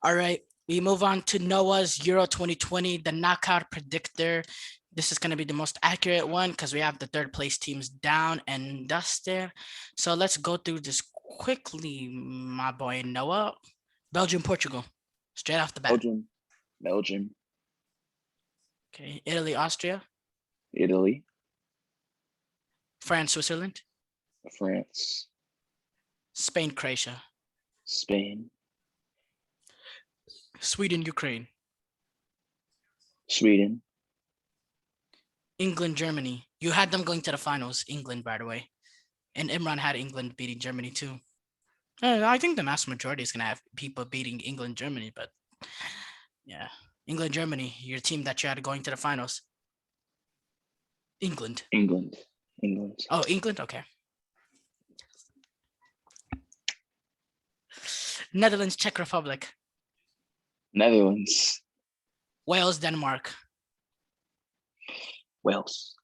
All right, we move on to Noah's Euro 2020, the knockout predictor. This is going to be the most accurate one because we have the third place teams down and dusted. So let's go through this quickly, my boy Noah. Belgium, Portugal, straight off the bat. Belgium, Okay, Italy, Austria, Italy, France, Switzerland, France, Spain, Croatia, Spain, Sweden, Ukraine, Sweden, England, Germany. You had them going to the finals, England, by the way. And Imran had England beating Germany too. I think the mass majority is going to have people beating England, Germany, but yeah. England, Germany, your team that you had going to the finals. England. England. Oh, England? Okay. Netherlands, Czech Republic. Netherlands. Wales, Denmark. Wales.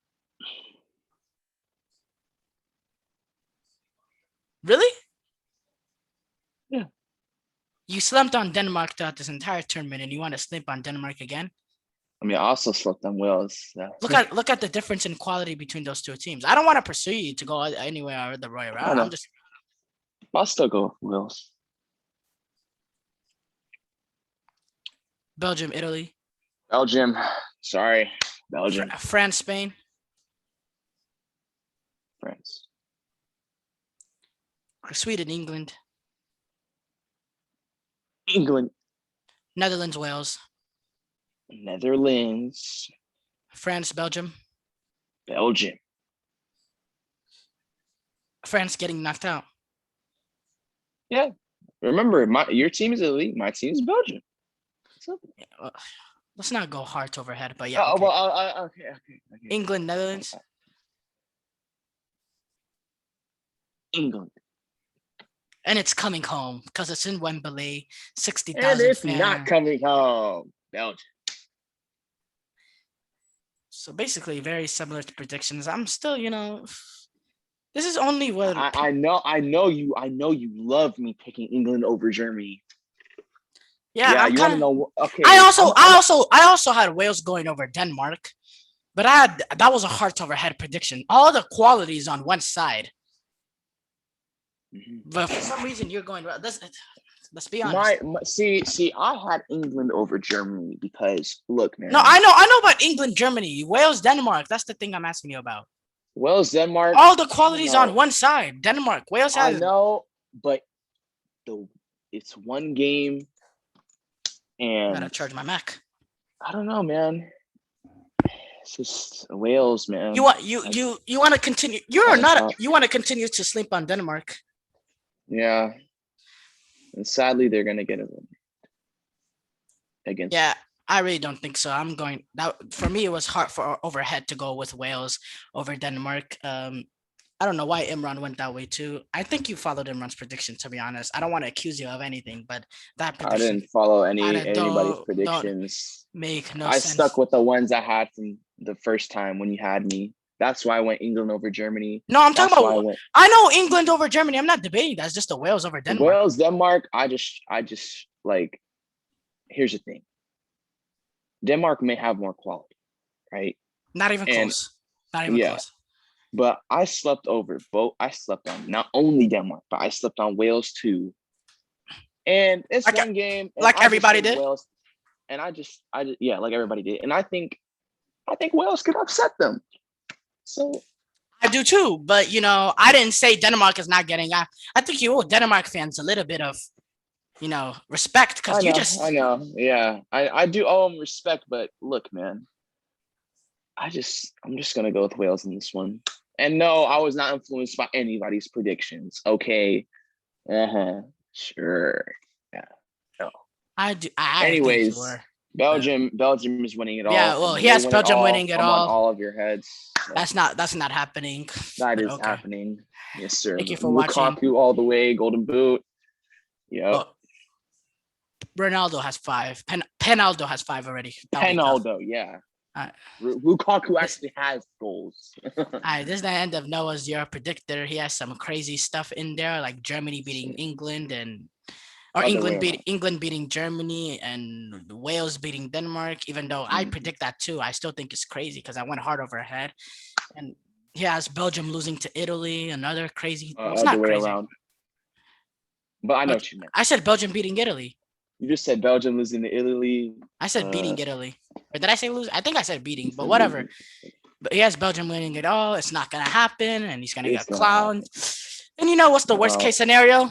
Really? Yeah. You slumped on Denmark throughout this entire tournament, and you want to slip on Denmark again? I mean, I also slept on Wales. So. Look at the difference in quality between those two teams. I don't want to pursue you to go anywhere the right route. I'll still go Wales. Belgium, Italy. Belgium. Sorry, Belgium. France, Spain. France. Sweden, England. England. Netherlands, Wales. Netherlands. France, Belgium. Belgium. France getting knocked out. Yeah. Remember, your team is Italy. My team is Belgium. Yeah, well, let's not go heart over head, but yeah. Okay. Well, okay. England, Netherlands. England. And it's coming home because it's in Wembley, 60,000 And it's not coming home. Belgium. So basically, very similar to predictions. I'm still, this is only what I know you love me picking England over Germany. Yeah, you want to know? Okay. I also had Wales going over Denmark, but that was a heart over head prediction. All the qualities on one side. Mm-hmm. But for some reason you're going. Let's be honest. See, I had England over Germany because look, man. No, I know about England, Germany, Wales, Denmark. That's the thing I'm asking you about. Wales, Denmark. All the qualities on one side. Denmark, Wales has. I know, but it's one game, and I gotta charge my Mac. I don't know, man. It's just Wales, man. You want to continue? You want to continue to sleep on Denmark? Yeah. And sadly, they're gonna get it against. Yeah, I really don't think so. For me, it was hard for overhead to go with Wales over Denmark. I don't know why Imran went that way too. I think you followed Imran's prediction, to be honest. I don't want to accuse you of anything, but that prediction. I didn't follow anybody's predictions. Make no sense. I stuck with the ones I had from the first time when you had me. That's why I went England over Germany. No, I'm talking about. I know England over Germany. I'm not debating that. It's just the Wales over Denmark. Wales, Denmark. I just like. Here's the thing. Denmark may have more quality, right? Not even close. Not even close. But I slept over both. I slept on not only Denmark, but I slept on Wales too. And it's like one game, like everybody did. Wales, and I just like everybody did. And I think Wales could upset them. So I do too, but I didn't say Denmark is not getting. I think you owe Denmark fans a little bit of, respect because you just. I know, yeah, I do owe them respect, but look, man, I'm just gonna go with Wales in this one. And no, I was not influenced by anybody's predictions. Okay, sure, yeah, no. I do. Anyways. Belgium is winning it all. Yeah, well, he has Belgium winning it all. On all of your heads. So. That's not happening. That is happening. Yes, sir. Thank you for watching. Lukaku all the way, Golden Boot. Yep. Oh, Ronaldo has 5. Penaldo has 5 already. Penaldo, yeah. Lukaku actually has goals. All right, this is the end of Noah's Euro predictor. He has some crazy stuff in there, like Germany beating England and or Other way around. England beating Germany and Wales beating Denmark. Even though I Mhm. predict that too, I still think it's crazy because I went hard over head. And he has Belgium losing to Italy, another crazy. Well, it's Other not way crazy. around. But I know But what you meant. I said Belgium beating Italy. You just said Belgium losing to Italy. I said beating Italy. Or did I say lose? I think I said beating, You but said whatever. losing. But he has Belgium winning it all. It's not gonna happen, and he's gonna It's get gonna clowned. happen. And you know what's the worst No, case scenario?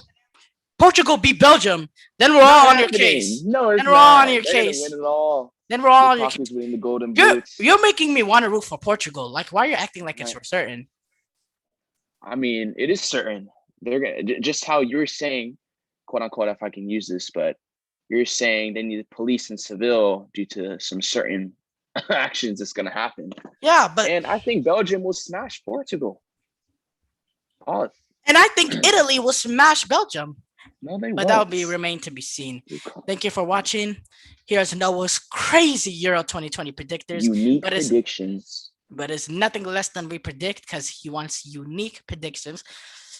Portugal beat Belgium. Then we're not all on your happening. case. No, Then it's we're all on not. your They're gonna win case. it all. Then we're all on your case. Lukaku's winning the Golden You're Boots. you're making me want to root for Portugal. Like, why are you acting like it's Right. for certain? I mean, it is certain they're gonna just how you're saying, quote unquote, if I can use this, but you're saying they need police in Seville due to some certain actions that's gonna happen. Yeah, but And I think Belgium will smash Portugal. Oh, and I think Italy will smash Belgium. no, they But that will won't. be remain to be seen. Thank you for watching. Here's Noah's crazy Euro 2020 predictors, Unique but it's predictions. but it's nothing less than we predict because he wants unique predictions.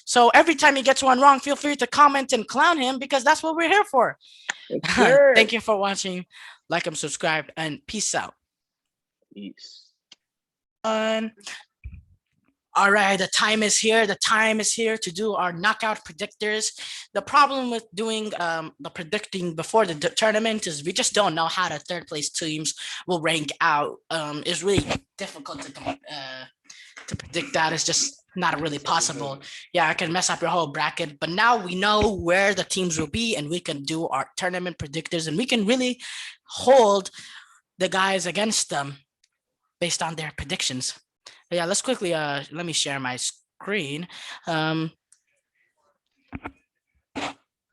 So every time he gets one wrong, feel free to comment and clown him because that's what we're here for. Yes, sir. Thank you for watching. Like and subscribe and peace out. Peace. All right, the time is here. The time is here to do our knockout predictors. The problem with doing the predicting before the tournament is we just don't know how the third place teams will rank out. It's really difficult to predict that. It's just not really possible. Yeah, I can mess up your whole bracket, but now we know where the teams will be, and we can do our tournament predictors, and we can really hold the guys against them based on their predictions. Yeah, let's quickly let me share my screen.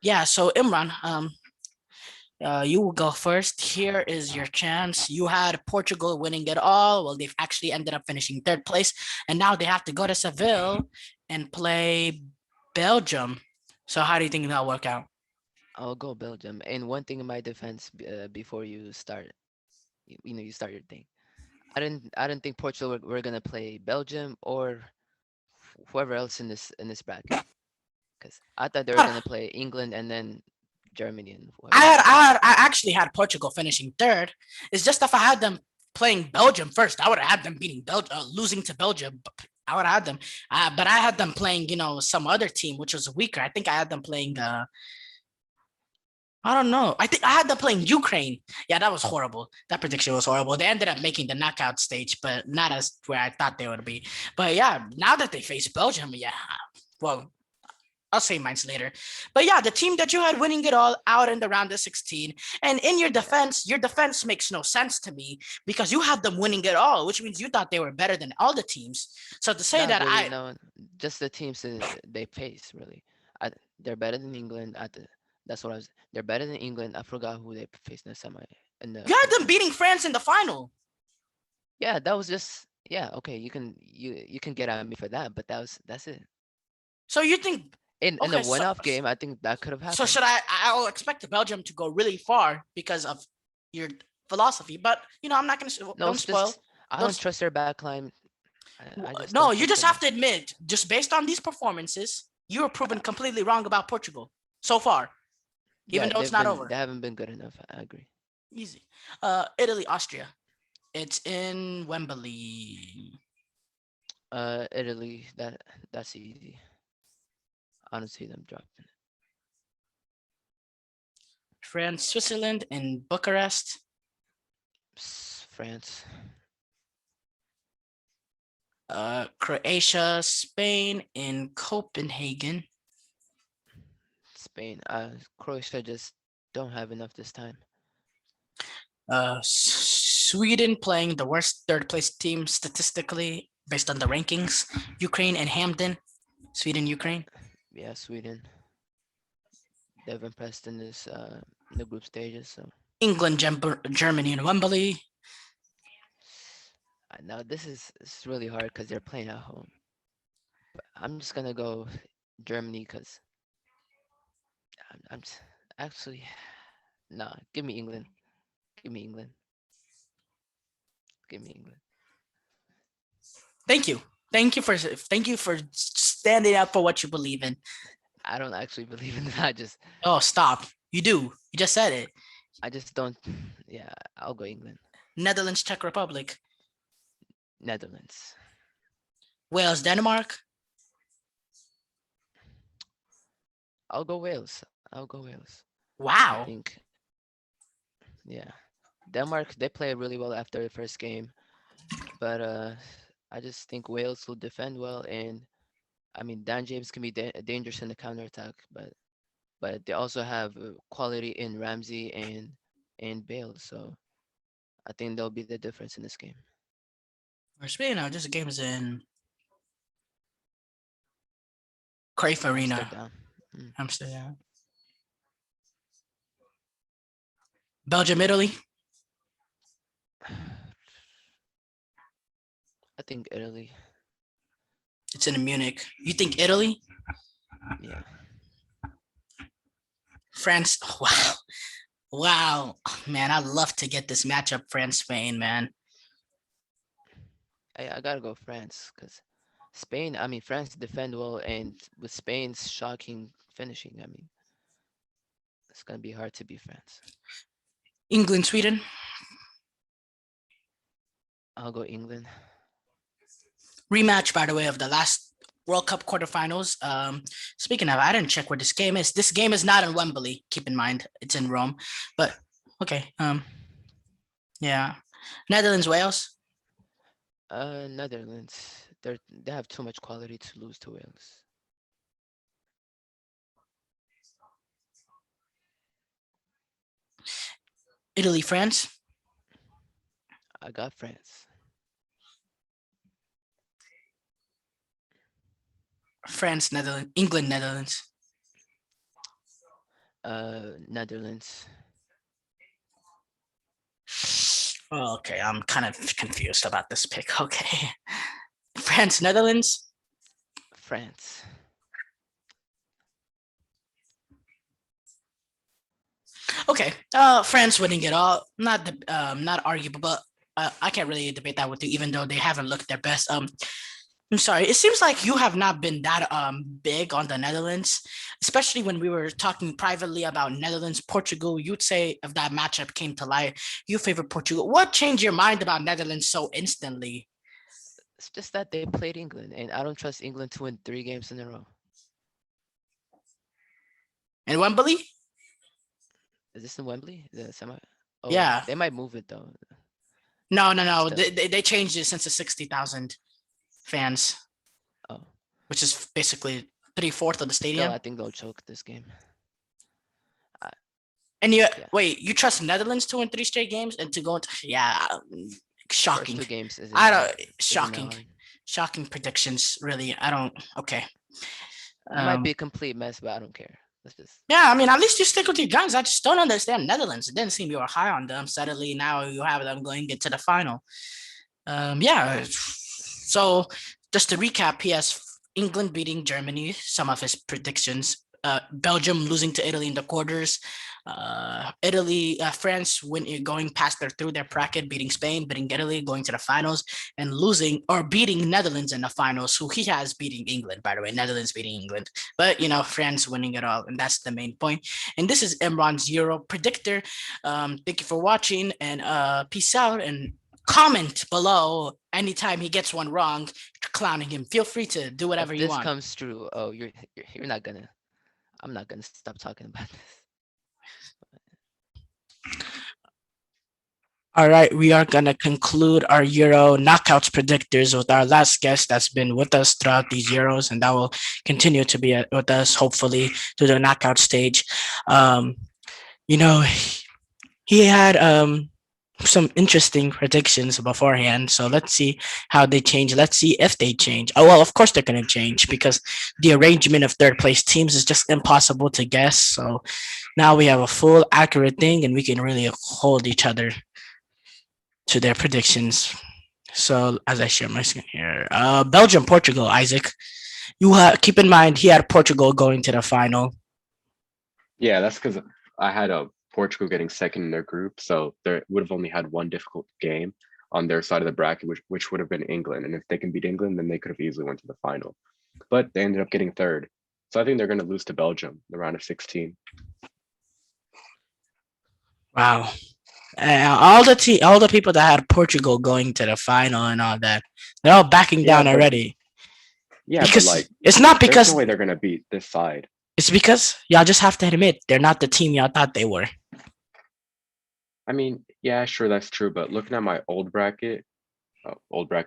Yeah, so Imran, you will go first. Here is your chance. You had Portugal winning it all. Well, they've actually ended up finishing third place, and now they have to go to Seville and play Belgium. So how do you think that'll work out? I'll go Belgium. And one thing in my defense, before you start, you start your thing. I didn't think Portugal were gonna play Belgium or whoever else in this bracket, because I thought they were Uh, gonna play England and then Germany and I whoever had, else. I actually had Portugal finishing third. It's just if I had them playing Belgium first, I would have had them beating Belgium, losing to Belgium. I would have had them, but I had them playing, some other team which was weaker. I think I had them playing. I don't know. I think I had them playing Ukraine. Yeah, that was horrible. That prediction was horrible. They ended up making the knockout stage, but not as where I thought they would be. But yeah, now that they face Belgium, yeah, well, I'll say mine's later. But yeah, the team that you had winning it all out in the round of 16. And in your defense makes no sense to me because you had them winning it all, which means you thought they were better than all the teams. So to say Not that really, no. Just the teams they face, really. They're better than England at the. That's what I was. They're better than England. I forgot who they faced in the semi in the you had them quarters. beating France in the final. Yeah, that was just. Yeah, okay. You can get at me for that, but that's it. So you think In a okay, one-off game, I think that could have so happened. should I'll expect Belgium to go really far because of your philosophy, but I'm not gonna No, don't it's spoil. just I don't Don't trust their backline. I just no, don't you trust just their have back. to admit, just based on these performances, you were proven completely wrong about Portugal so far, even Yeah, though it's not over. they haven't been good enough. I agree. Easy. Italy, Austria. It's in Wembley. Italy, that's easy. I don't see them dropping. France, Switzerland in Bucharest. France, Croatia, Spain in Copenhagen. Spain. Croatia just don't have enough this time. Sweden playing the worst third place team statistically based on the rankings. Ukraine and Hamden. Sweden, Ukraine. Yeah, Sweden. They've impressed in this in the group stages. So England, Germany, and Wembley. now this is really hard because they're playing at home. But I'm just gonna go Germany because I'm actually nah. Give me England. Give me England. Give me England. Thank you. Thank you for standing up for what you believe in. I don't actually believe in that. I just Oh, stop. You do. You just said it. I just don't. Yeah, I'll go England. Netherlands, Czech Republic, Netherlands. Wales, Denmark. I'll go Wales. I'll go Wales. I Wow. think. Yeah, Denmark. They play really well after the first game, but I just think Wales will defend well, and I mean Dan James can be dangerous in the counterattack, but they also have quality in Ramsey and Bale, so I think there'll be the difference in this game. Or Spain now. This game is in Cruyff Arena, Amsterdam. Mm. Amsterdam. Belgium, Italy. I think Italy. It's in Munich. You think Italy? Yeah, France. Wow. Wow. Man, I'd love to get this matchup, France, Spain, man. I gotta go France because Spain. I mean France defend well, and with Spain's shocking finishing, I mean it's gonna be hard to beat France. England, Sweden. I'll go England. Rematch, by the way, of the last World Cup quarterfinals. Speaking of, I didn't check where this game is. This game is not in Wembley. Keep in mind, it's in Rome. But okay. Yeah. Netherlands, Wales. Netherlands. They have too much quality to lose to Wales. Italy, France. I got France. France, Netherlands, England, Netherlands. Netherlands. Okay, I'm kind of confused about this pick. Okay. France, Netherlands. France. Okay. France winning it all. Not arguable, but I can't really debate that with you, even though they haven't looked their best. I'm sorry. It seems like you have not been that big on the Netherlands, especially when we were talking privately about Netherlands, Portugal. You'd say if that matchup came to light, you favor Portugal. What changed your mind about Netherlands so instantly? It's just that they played England, and I don't trust England to win 3 games in a row. And Wembley? Is this in Wembley? The semi? Oh, Yeah. they might move it though. No. Still. They changed it since the 60,000 fans, Oh, which is basically 3/4 of the still, stadium. I think they'll choke this game. And Yeah. wait, you trust Netherlands to win 3 straight games and to go into First shocking. 2 games isn't I that- don't isn't that shocking. hard. Shocking predictions, really. I don't okay. It might be a complete mess, but I don't care. Let's just. Yeah, I mean, at least you stick with your guns. I just don't understand Netherlands. It didn't seem you were high on them. Suddenly now you have them going into the final. Yeah. So just to recap, he has England beating Germany, some of his predictions. Belgium losing to Italy in the quarters. France going past through their bracket, beating Spain, beating Italy, going to the finals, and losing or beating Netherlands in the finals, who he has beating England, by the way. Netherlands beating England. But, France winning it all, and that's the main point. And this is Imran's Euro Predictor. Thank you for watching, and peace out, and comment below anytime he gets one wrong, clowning him. Feel free to do whatever If you this want. comes true, oh, you're not gonna. I'm not gonna stop talking about this. All right, we are going to conclude our Euro knockouts predictors with our last guest that's been with us throughout these Euros, and that will continue to be with us, hopefully, to the knockout stage. He had some interesting predictions beforehand, so let's see how they change. Let's see if they change. Oh, well, of course they're going to change because the arrangement of third place teams is just impossible to guess. So now we have a full accurate thing, and we can really hold each other to their predictions. So as I share my screen here, Belgium, Portugal, Isaac, you keep in mind he had Portugal going to the final. Yeah, that's because I had a Portugal getting second in their group, so they would have only had one difficult game on their side of the bracket, which would have been England. And if they can beat England, then they could have easily went to the final. But they ended up getting third. So I think they're going to lose to Belgium in the round of 16. Wow. All the people that had Portugal going to the final and all that, they're all backing Yeah, down but already. yeah, but Because like, it's not there's no because way they're gonna beat this side. it's because y'all just have to admit they're not the team y'all thought they were. I mean, yeah, sure, that's true. But looking at my old bracket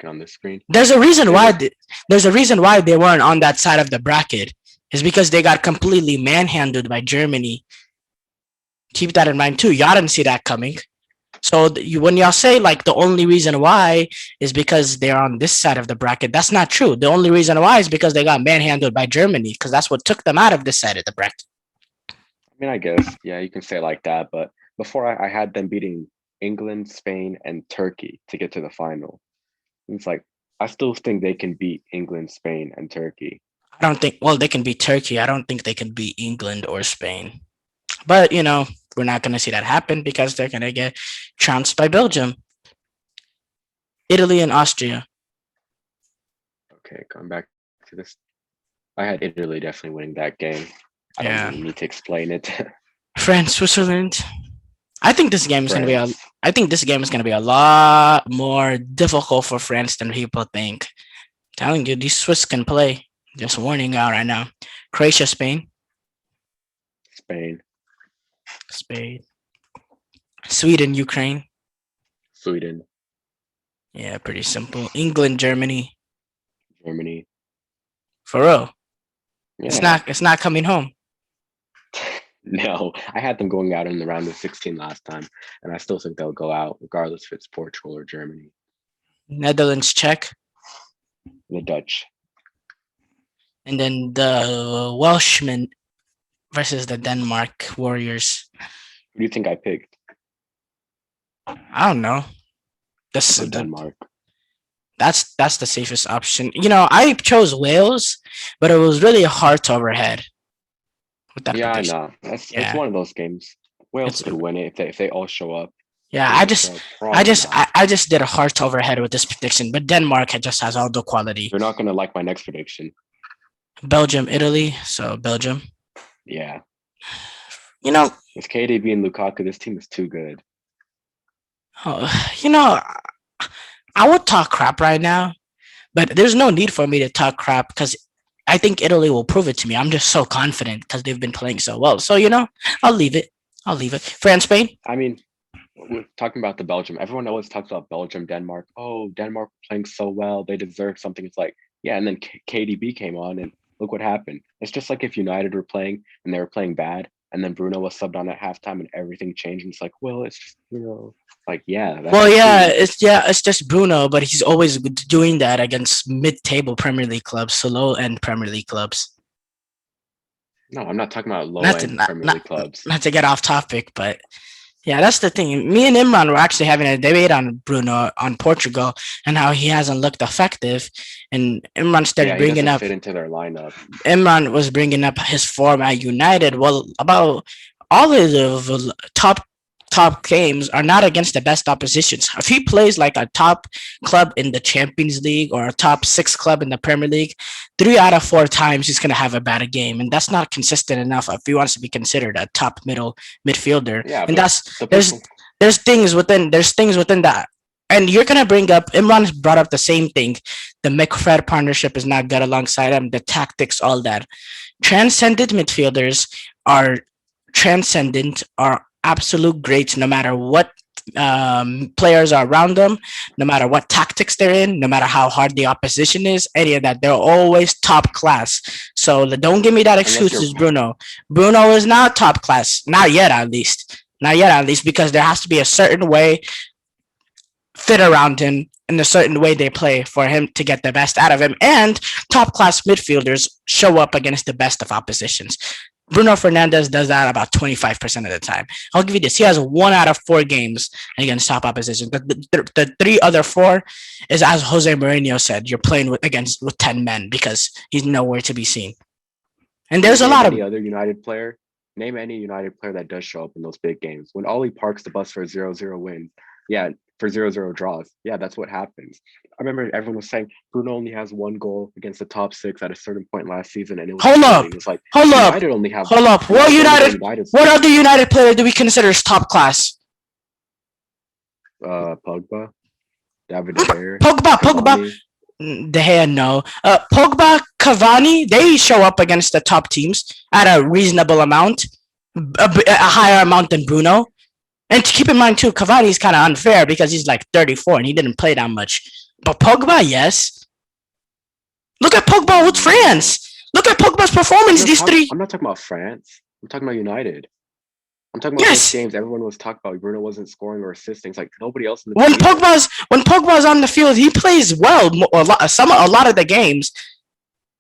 on this screen, There's a reason they why were there's a reason why they weren't on that side of the bracket. Is because they got completely manhandled by Germany. Keep that in mind too. Y'all didn't see that coming. So when y'all say like the only reason why is because they're on this side of the bracket, that's not true. The only reason why is because they got manhandled by Germany, because that's what took them out of this side of the bracket. I mean, I guess, yeah, you can say it like that. But before I had them beating England, Spain, and Turkey to get to the final. It's like I still think they can beat England, Spain, and Turkey. I don't think. Well, they can beat Turkey. I don't think they can beat England or Spain. But we're not gonna see that happen because they're gonna get trounced by Belgium, Italy, and Austria. Okay, going back to this, I had Italy definitely winning that game. I don't Yeah, really need to explain it. France, Switzerland. I think this game is gonna be a. France. I think this game is gonna be a lot more difficult for France than people think. Telling you, these Swiss can play. Just warning out right now. Croatia, Spain, Spain, Spain, Sweden, Ukraine. Sweden, Yeah, pretty simple. England, Germany. Germany. For real, it's Yeah. not. It's not coming home. No, I had them going out in the round of 16 last time, and I still think they'll go out regardless if it's Portugal or Germany. Netherlands, Czech, The Dutch. and then the Welshmen versus the Denmark Warriors. Who do you think I picked I don't know. for Denmark? That's the safest option. I chose Wales, but it was really a heart overhead with that Yeah, I prediction. know. It's Yeah, one of those games. Wales it's could win it if they all show up. yeah. Will they show up? Probably not. I just did a heart overhead with this prediction, but Denmark just has all the quality. You're not gonna like my next prediction. Belgium, Italy. So Belgium. Yeah, You know, with KDB and Lukaku, this team is too good. uh, you know. I would talk crap right now, but there's no need for me to talk crap because I think Italy will prove it to me. I'm just so confident because they've been playing so well. So I'll leave it. I'll leave it. France, Spain. I mean, we're talking about the Belgium. Everyone always talks about Belgium, Denmark. Oh, Denmark playing so well. They deserve something. It's like, yeah, and then KDB came on and look what happened. It's just like if United were playing and they were playing bad and then Bruno was subbed on at halftime and everything changed. And it's like, well, it's just, like, yeah, that's Well, the yeah, team. it's just Bruno, but he's always doing that against mid-table Premier League clubs, so low-end Premier League clubs. No, I'm not talking about low Not to end not, Premier not League clubs. not to get off topic, but yeah, that's the thing. Me and Imran were actually having a debate on Bruno on Portugal and how he hasn't looked effective. And Imran started Yeah, he bringing doesn't up fit into their lineup. Imran was bringing up his form at United. Well, about all of the top games are not against the best oppositions. If he plays like a top club in the Champions League or a top six club in the Premier League, 3 out of 4 times he's going to have a bad game, and that's not consistent enough if he wants to be considered a top middle midfielder. Yeah, And but that's the there's people, there's things within that. And you're gonna bring up Imran's brought up the same thing. The McFred partnership is not good alongside him. The tactics, all that. Transcendent midfielders are transcendent, are absolute greats no matter what players are around them, no matter what tactics they're in, no matter how hard the opposition is, any of that. They're always top class. So don't give me that unless excuse, you're is Bruno. Bruno is not top class. Not yet, at least. Not yet, at least, because there has to be a certain way fit around him in a certain way they play for him to get the best out of him. And top class midfielders show up against the best of oppositions. Bruno Fernandez does that about 25% of the time. I'll give you this. He has 1 out of 4 games against top opposition. The 3 other 4 is, as Jose Mourinho said, you're playing with 10 men because he's nowhere to be seen. And there's a name lot of any other United player. Name any United player that does show up in those big games. When Ollie parks the bus for a 0-0 win, yeah, for 0-0 draws. Yeah, that's what happens. I remember everyone was saying Bruno only has 1 goal against the top 6 at a certain point last season, and it was hold up, It was like hold up, United only have hold up. What United only United? go United. What other United player do we consider as top class? Pogba, David De Gea, Pogba, Cavani. De Gea, no. Pogba, Cavani, they show up against the top teams at a reasonable amount, a higher amount than Bruno. And to keep in mind too, Cavani is kind of unfair because he's like 34 and he didn't play that much. But Pogba, yes. Look at Pogba with No, France. Look at Pogba's performance. These three. I'm not talking about France. I'm talking about United. I'm talking about those Yes. games. Everyone was talking about Bruno wasn't scoring or assisting. It's like nobody else in the When team was. Pogba's on the field, he plays well. A lot of the games.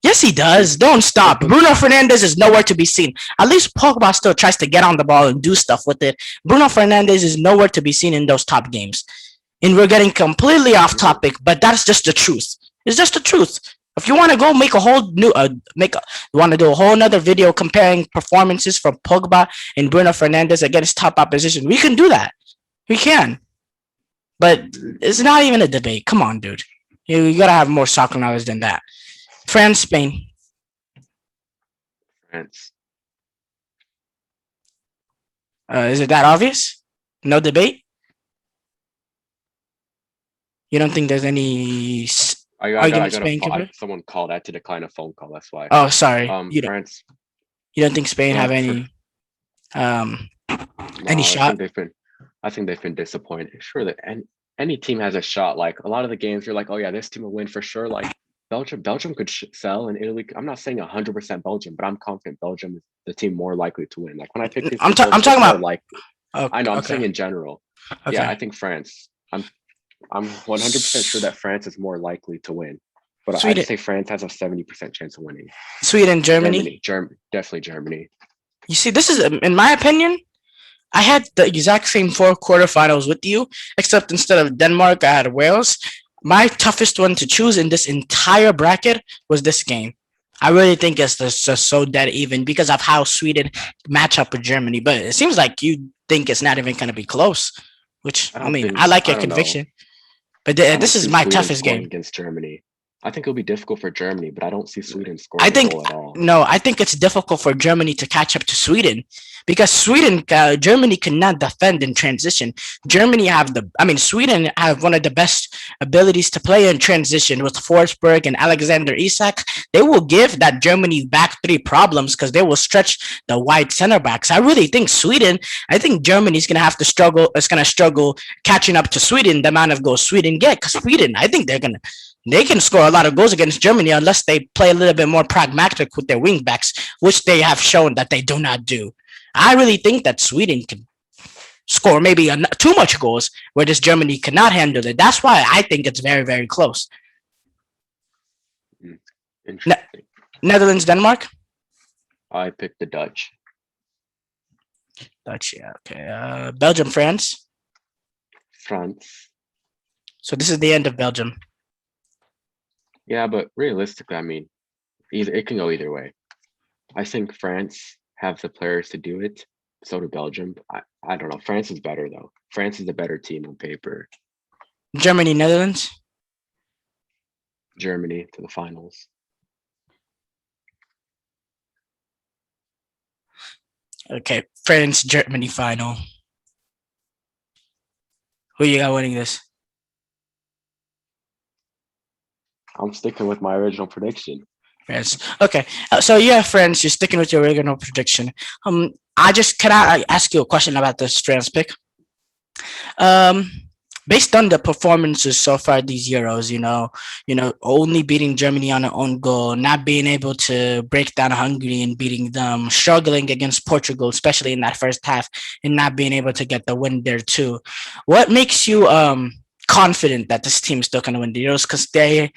Yes, he does. Don't stop. But Bruno Fernandez is nowhere to be seen. At least Pogba still tries to get on the ball and do stuff with it. Bruno Fernandez is nowhere to be seen in those top games. And we're getting completely off topic, but that's just the truth. It's just the truth. If you want to go make a whole new, you want to do a whole another video comparing performances from Pogba and Bruno Fernandez against top opposition, we can do that. We can. But it's not even a debate. Come on, dude. You gotta have more soccer knowledge than that. France, Spain. France. Is it that obvious? No debate. You don't think there's any argument Spain can put? Someone called. I had to decline a phone call. That's why. Oh, sorry. France. You don't think Spain have any No, shot? I think they've been disappointed. Sure, that any team has a shot. Like a lot of the games, you're like, oh yeah, this team will win for sure. Like Belgium could sell, and Italy. I'm not saying 100% Belgium, but I'm confident Belgium is the team more likely to win. Like when I pick this, I'm talking about. like Oh, I know. I'm okay. saying in general. Okay. Yeah, I think France. I'm 100% sure that France is more likely to win, but Sweden. I'd say France has a 70% chance of winning. Sweden, Germany. Definitely Germany. You see, this is, in my opinion, I had the exact same 4 quarterfinals with you, except instead of Denmark, I had Wales. My toughest one to choose in this entire bracket was this game. I really think it's just so dead even because of how Sweden match up with Germany. But it seems like you think it's not even going to be close, which, I like your conviction. But this is my toughest game against Germany. I think it'll be difficult for Germany, but I don't see Sweden scoring a goal at all. No, I think it's difficult for Germany to catch up to Sweden because Germany cannot defend in transition. Sweden have one of the best abilities to play in transition with Forsberg and Alexander Isak. They will give that Germany back three problems because they will stretch the wide center backs. I really think Germany's going to have to struggle. It's going to struggle catching up to Sweden, the amount of goals Sweden get, because Sweden, I think they can score a lot of goals against Germany unless they play a little bit more pragmatic with their wing backs, which they have shown that they do not do. I really think that Sweden can score maybe too much goals, where this Germany cannot handle it. That's why I think it's very, very close. Interesting. Netherlands, Denmark? I picked the Dutch. Dutch, yeah, okay. Belgium, France? France. So this is the end of Belgium. Yeah, but realistically, it can go either way. I think France have the players to do it. So do Belgium. I don't know. France is better though. France is a better team on paper. Germany, Netherlands? Germany to the finals. Okay, France, Germany final. Who you got winning this? I'm sticking with my original prediction. France. Okay, so yeah, France, you're sticking with your original prediction. Can I ask you a question about this France pick? Based on the performances so far these Euros, only beating Germany on their own goal, not being able to break down Hungary and beating them, struggling against Portugal, especially in that first half, and not being able to get the win there too. What makes you confident that this team is still going to win the Euros? Because they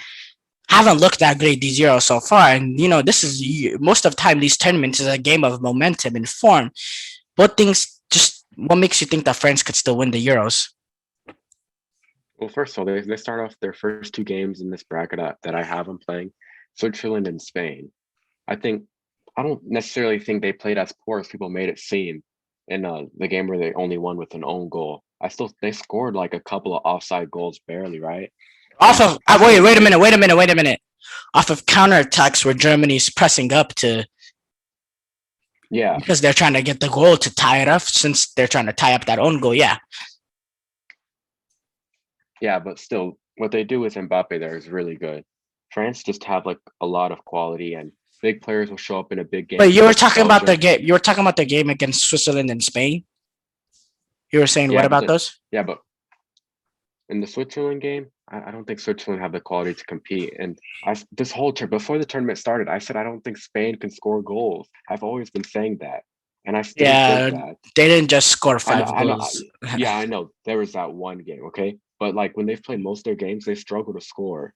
haven't looked that great these Euros so far, and this is most of the time these tournaments is a game of momentum and form. What makes you think that France could still win the Euros? Well, first of all, they start off their first 2 games in this bracket that I have them playing, Switzerland and Spain. I don't necessarily think they played as poor as people made it seem in the game where they only won with an own goal. They scored like a couple of offside goals barely, right? Off of wait a minute. Off of counterattacks where Germany's pressing up to. Yeah. Because they're trying to get the goal to tie it up, since they're trying to tie up that own goal. Yeah. Yeah, but still, what they do with Mbappe there is really good. France just have like a lot of quality, and big players will show up in a big game But you were against talking about the Belgium. game. You were talking about the game against Switzerland and Spain. You were saying what Yeah, but about those? but in the Switzerland game, I don't think Switzerland have the quality to compete. And this whole turn before the tournament started, I said I don't think Spain can score goals. I've always been saying that, and I still think Yeah, that. they didn't just score I know, five I know. goals. Yeah, I know. There was that one game, okay, but like when they've played most of their games, they struggle to score.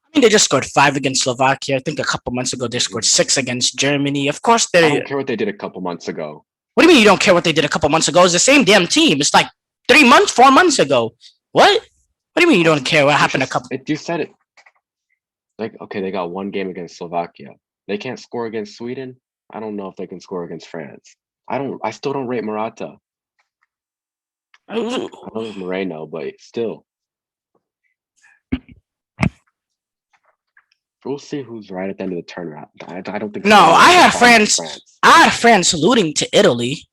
I mean, they just scored five against Slovakia. I think a couple months ago they scored Mhm. six against Germany. Of course, I they. don't care what they did a couple months ago. What do you mean you don't care what they did a couple months ago? It's the same damn team. It's like 3 months, 4 months ago. What? What do you mean you I, don't care what you happened a just couple? you said it. Like, okay, they got one game against Slovakia. They can't score against Sweden. I don't know if they can score against France. I don't. I still don't rate Morata. I know there's Moreno, but still, we'll see who's right at the end of the tournament. I don't think No, Spain will surprise France. I had France losing to Italy.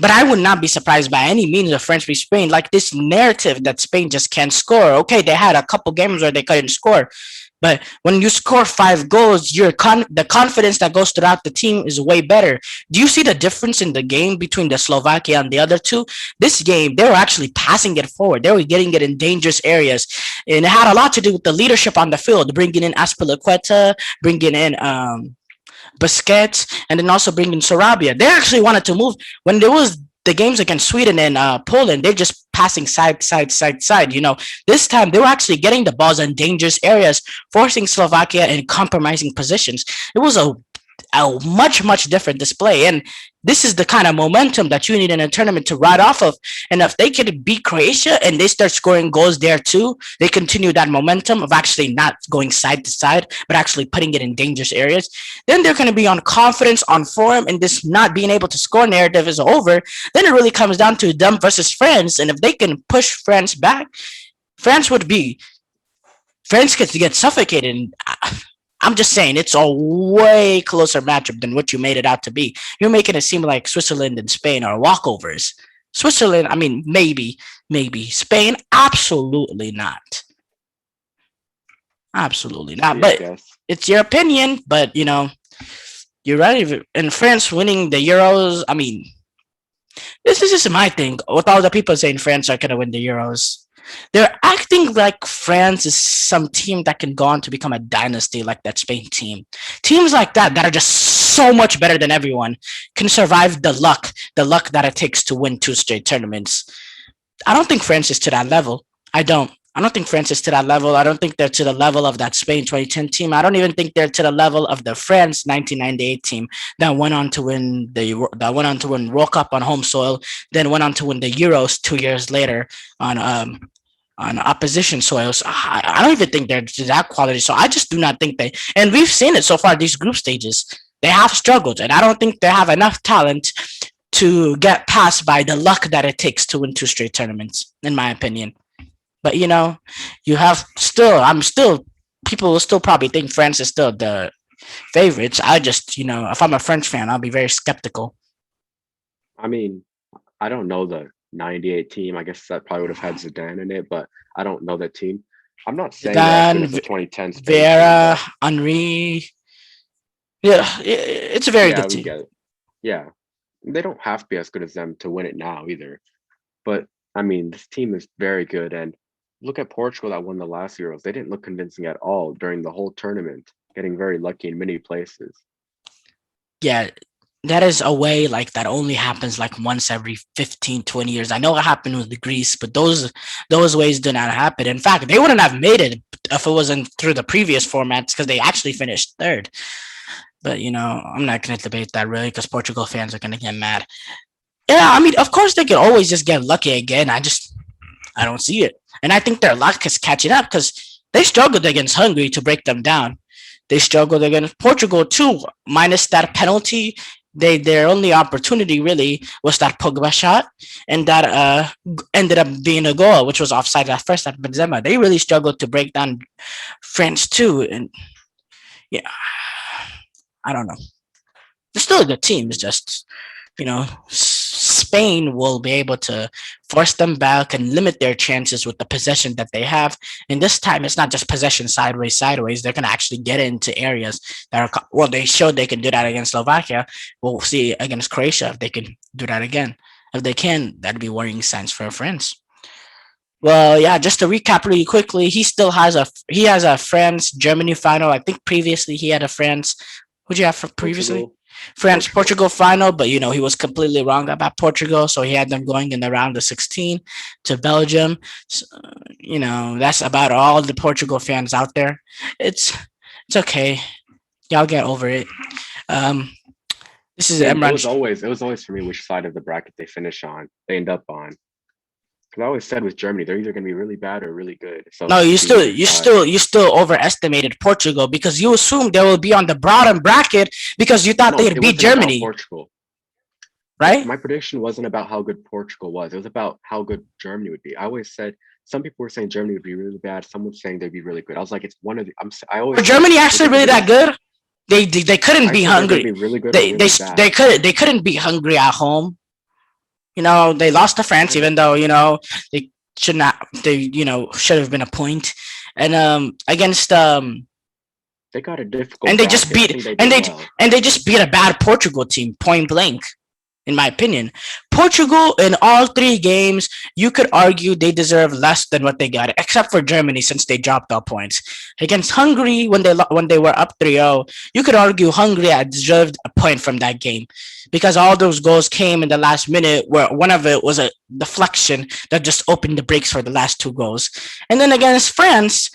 But I would not be surprised by any means if France beat Spain. Like this narrative that Spain just can't score. Okay, they had a couple games where they couldn't score, but when you score 5 goals, the confidence that goes throughout the team is way better. Do you see the difference in the game between the Slovakia and the other two? This game, they were actually passing it forward. They were getting it in dangerous areas, and it had a lot to do with the leadership on the field, bringing in Aspilicueta, bringing in Busquets, and then also bringing Sarabia. They actually wanted to move when there was the games against Sweden and Poland. They're just passing side, side, side, side. This time they were actually getting the balls in dangerous areas, forcing Slovakia in compromising positions. It was a much much different display, and this is the kind of momentum that you need in a tournament to ride off of. And if they can beat Croatia and they start scoring goals there too, they continue that momentum of actually not going side to side but actually putting it in dangerous areas, then they're going to be on confidence, on form, and this not being able to score narrative is over. Then it really comes down to them versus France, and if they can push France back, france would be France gets to get suffocated. And I'm just saying it's a way closer matchup than what you made it out to be. You're making it seem like Switzerland and Spain are walkovers. Switzerland, I mean, maybe. Spain, absolutely not. Absolutely not. See, I But guess. it's your opinion. But you're right. In France winning the Euros, I mean, this is just my thing. With all the people saying France are gonna win the Euros, they're acting like France is some team that can go on to become a dynasty like that Spain team. Teams like that are just so much better than everyone can survive the luck that it takes to win two straight tournaments. I don't think France is to that level. I don't. I don't think France is to that level. I don't think they're to the level of that Spain 2010 team. I don't even think they're to the level of the France 1998 team that went on to win World Cup on home soil, then went on to win the Euros 2 years later on opposition soils. I don't even think they're to that quality. So I just do not think they. And we've seen it so far. These group stages, they have struggled, and I don't think they have enough talent to get past by the luck that it takes to win two straight tournaments, in my opinion. But you have still. I'm still. People will still probably think France is still the favorites. I just, if I'm a French fan, I'll be very skeptical. I mean, I don't know the '98 team. I guess that probably would have had Zidane in it, but I don't know that team. I'm not saying they're as good Zidane, as the 2010 Spain team, Vera, but Henri. Yeah, it's a very yeah, good we team. get it. Yeah, they don't have to be as good as them to win it now either. But I mean, this team is very good. And look at Portugal that won the last Euros. They didn't look convincing at all during the whole tournament, getting very lucky in many places. Yeah, that is a way like that only happens like once every 15, 20 years. I know it happened with Greece, but those ways do not happen. In fact, they wouldn't have made it if it wasn't through the previous formats because they actually finished third. But I'm not gonna debate that really because Portugal fans are gonna get mad. Yeah, I mean, of course they can always just get lucky again. I don't see it, and I think their luck is catching up because they struggled against Hungary to break them down. They struggled against Portugal too, minus that penalty. Their only opportunity really was that Pogba shot, and that ended up being a goal, which was offside at first at Benzema. They really struggled to break down France too, and yeah, I don't know. They're still a good team. It's just Spain will be able to force them back, and limit their chances with the possession that they have. And this time, it's not just possession sideways, sideways. They're going to actually get into areas that are, well, they showed they can do that against Slovakia. We'll see against Croatia if they can do that again. If they can, that'd be worrying signs for France. Well, yeah, just to recap really quickly, he has a France Germany final. I think previously he had a France. Who'd you have for previously? Portugal. France Portugal. Portugal final, but he was completely wrong about Portugal, so he had them going in the round of 16 to Belgium. So, that's about all the Portugal fans out there. It's okay. Y'all get over it. Um, this is And Imran. it was always for me which side of the bracket they end up on. Because I always said with Germany, they're either going to be really bad or really good. So No, choose your side. you still overestimated Portugal because you assumed they will be on the bottom bracket because you thought No, they'd it beat wasn't about Germany, Portugal. right? My prediction wasn't about how good Portugal was. It was about how good Germany would be. I always said some people were saying Germany would be really bad. Some were saying they'd be really good. I was like, it's one of the. I always Were said Germany they're actually gonna really be that good? They couldn't I be said they're gonna Hungary. be really good or really bad. They couldn't beat Hungary at home. They lost to France, even though they should not. They should have been a point, and against They got a difficult and they just bracket. I beat think they did well. and they just beat a bad Portugal team point blank. In my opinion, Portugal in all three games, you could argue they deserve less than what they got, except for Germany since they dropped all points against Hungary when they were up 3-0. You could argue Hungary had deserved a point from that game because all those goals came in the last minute, where one of it was a deflection that just opened the brakes for the last two goals. And then against France,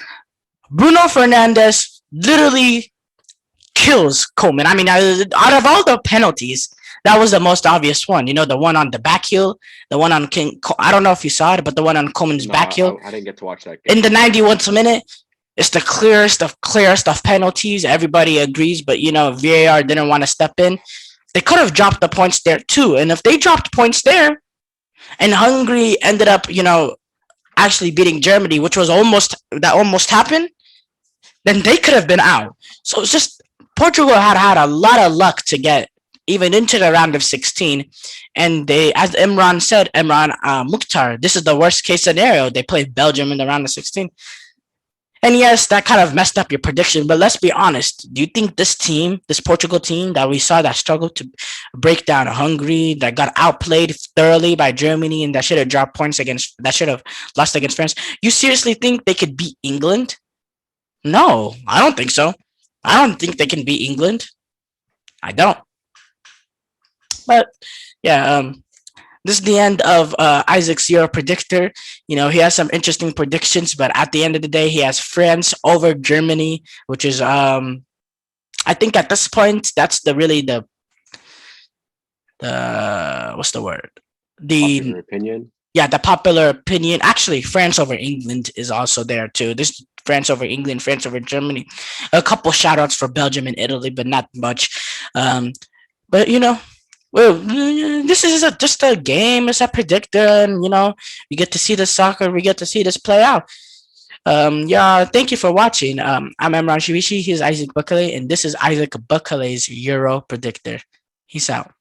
Bruno Fernandes literally kills Coleman. I mean, out of all the penalties, that was the most obvious one. The one on the back heel, the one on King. I don't know if you saw it, but the one on Coleman's No, back heel I didn't get to watch that game. in the 91st minute. It's the clearest of penalties. Everybody agrees, but VAR didn't want to step in. They could have dropped the points there too, and if they dropped points there, and Hungary ended up, actually beating Germany, which was almost happened, then they could have been out. So it's just Portugal had a lot of luck to get even into the round of 16. And they, as Imran Mukhtar, this is the worst case scenario. They play Belgium in the round of 16. And yes, that kind of messed up your prediction. But let's be honest. Do you think this Portugal team that we saw that struggled to break down Hungary, that got outplayed thoroughly by Germany, and that should have lost against France, you seriously think they could beat England? No, I don't think so. I don't think they can beat England. I don't. But yeah, this is the end of Isaac's Euro Predictor. He has some interesting predictions, but at the end of the day, he has France over Germany, which is I think at this point that's the what's the word? Popular opinion. Yeah, the popular opinion. Actually, France over England is also there too. This France over England, France over Germany. A couple shout outs for Belgium and Italy, but not much. But well, this is just a game. It's a predictor, and we get to see the soccer. We get to see this play out. Yeah, thank you for watching. I'm Imran Shivishi. He's Isaac Buckley, and this is Isaac Buckley's Euro Predictor. Peace out.